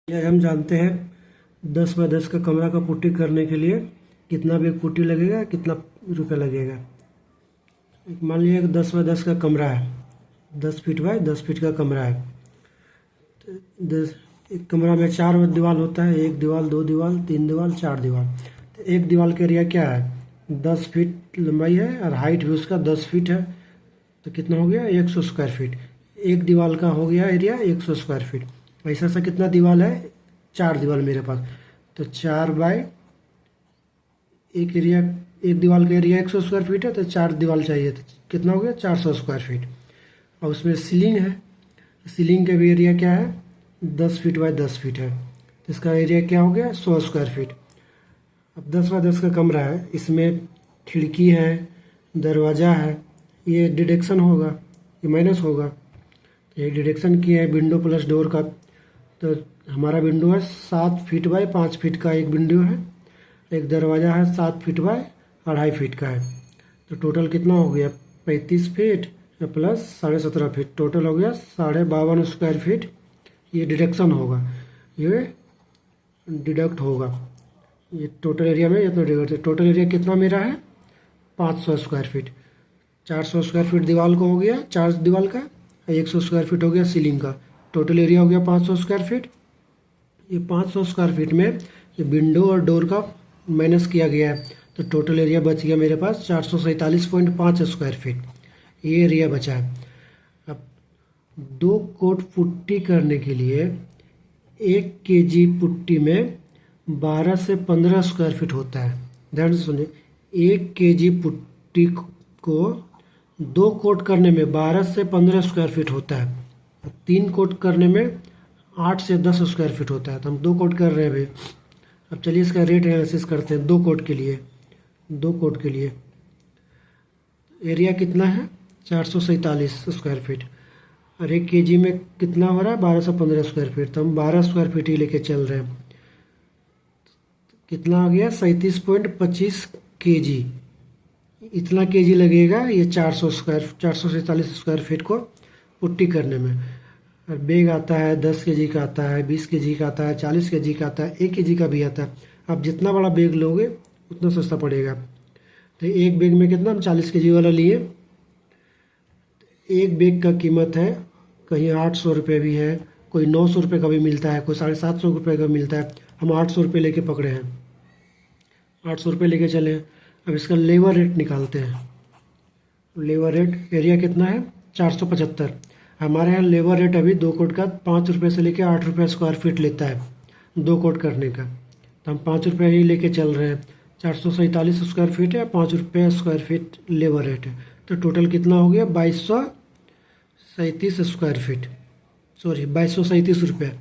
यह हम जानते हैं 10 बाय 10 का कमरा का पुट्टी करने के लिए कितना बिग पुट्टी लगेगा, कितना रुपया लगेगा। मान लीजिए कि 10 बाय 10 का कमरा है, 10 फीट बाय 10 फीट का कमरा है। तो एक कमरा में 4 दीवार होता है, एक दीवार, 2 दीवार, 3 दीवार, 4 दीवार। तो एक दीवार का एरिया क्या है, 10 फीट लंबाई है और हाइट भी उसका 10 फीट है। तो कितना हो गया, 100 स्क्वायर फीट। एक दीवार का हो गया एरिया 100 स्क्वायर फीट। ऐसा सा कितना दीवार है, 4 दीवार मेरे पास। तो 4 बाय एक एरिया, एक दीवार का एरिया 100 स्क्वायर फीट है, तो 4 दीवार चाहिए। तो कितना हो गया, 400 स्क्वायर फीट। और उसमें सीलिंग है, सीलिंग का भी एरिया क्या है, 10 फीट बाय 10 फीट है। तो इसका एरिया क्या हो गया, 100 स्क्वायर फीट। अब 10 बाय 10 का कमरा है, इसमें खिड़की है, दरवाज़ा है, ये डिडक्शन होगा, ये माइनस होगा। ये डिडक्शन किया है विंडो प्लस डोर का। तो हमारा विंडो है 7 फीट बाय 5 फीट का एक विंडो है, एक दरवाज़ा है 7 फीट बाय 2.5 फीट का है। तो टोटल कितना हो गया, 35 फीट प्लस 17.5 फीट, टोटल हो गया 52.5 स्क्वायर फीट। ये डिडक्शन होगा, ये डिडक्ट होगा। ये टोटल एरिया में इतना डिडक्ट, टोटल एरिया कितना मेरा है, 500 स्क्वायर फीट। 400 स्क्वायर फीट दीवार को हो गया, 4 दीवार का, 100 स्क्वायर फीट हो गया सीलिंग का। टोटल एरिया हो गया 500 स्क्वायर फीट। ये 500 स्क्वायर फीट में ये विंडो और डोर का माइनस किया गया है, तो टोटल एरिया बच गया मेरे पास 447.5 स्क्वायर फीट। ये एरिया बचा है। अब 2 कोट पुट्टी करने के लिए 1 केजी पुट्टी में 12 से 15 स्क्वायर फीट होता है। ध्यान से सुनिए, 1 केजी पुट्टी को 2 कोट करने में 12 से 15 स्क्वायर फीट होता है। 3 कोट करने में 8 से 10 स्क्वायर फीट होता है। तो हम 2 कोट कर रहे हैं अभी। अब चलिए इसका रेट एनालिसिस करते हैं। 2 कोट के लिए, 2 कोट के लिए एरिया कितना है, 447 स्क्वायर फीट। और 1 केजी में कितना हो रहा है, 12 से 15 स्क्वायर फीट। तो हम 12 स्क्वायर फीट ही लेके चल रहे हैं। कितना आ गया, 37.25 केजी। इतना केजी लगेगा ये 447 स्क्वायर फीट को पुट्टी करने में। और बेग आता है 10 केजी का आता है, 20 केजी का आता है, 40 केजी का आता है, 1 केजी का भी आता है। आप जितना बड़ा बेग लोगे उतना सस्ता पड़ेगा। तो एक बेग में कितना, हम 40 केजी वाला लिए। एक बेग का कीमत है कहीं 800 रुपये भी है, कोई 900 रुपये का भी मिलता है, कोई 750 रुपये का मिलता है। हम 800 रुपये लेके पकड़े हैं, 800 रुपये लेके चले हैं। अब इसका लेबर रेट निकालते हैं। लेबर रेट, एरिया कितना है, 475। हमारे यहाँ लेबर रेट अभी 2 कोट का 5 रुपये से लेकर 8 रुपये स्क्वायर फीट लेता है 2 कोट करने का। तो हम 5 रुपये ही लेके चल रहे हैं। 447 स्क्वायर फीट है, 5 रुपये स्क्वायर फीट लेबर रेट है। तो टोटल कितना हो गया, 2237 स्क्वायर फीट, सॉरी 2237 रुपये।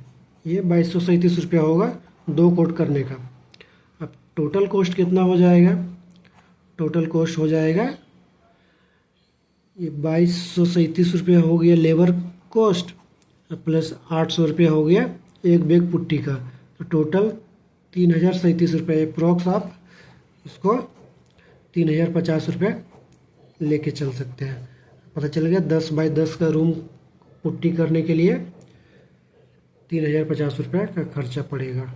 ये 2237 रुपया होगा 2 कोट करने का। अब टोटल कॉस्ट कितना हो जाएगा, टोटल कॉस्ट हो जाएगा ये 2237 रुपये हो गया लेबर कॉस्ट, प्लस 800 रुपये हो गया एक बैग पुट्टी का। तो टोटल 3037 रुपये अप्रॉक्स। आप इसको 3050 रुपये लेके चल सकते हैं। पता चल गया 10 बाय 10 का रूम पुट्टी करने के लिए 3050 रुपये का खर्चा पड़ेगा।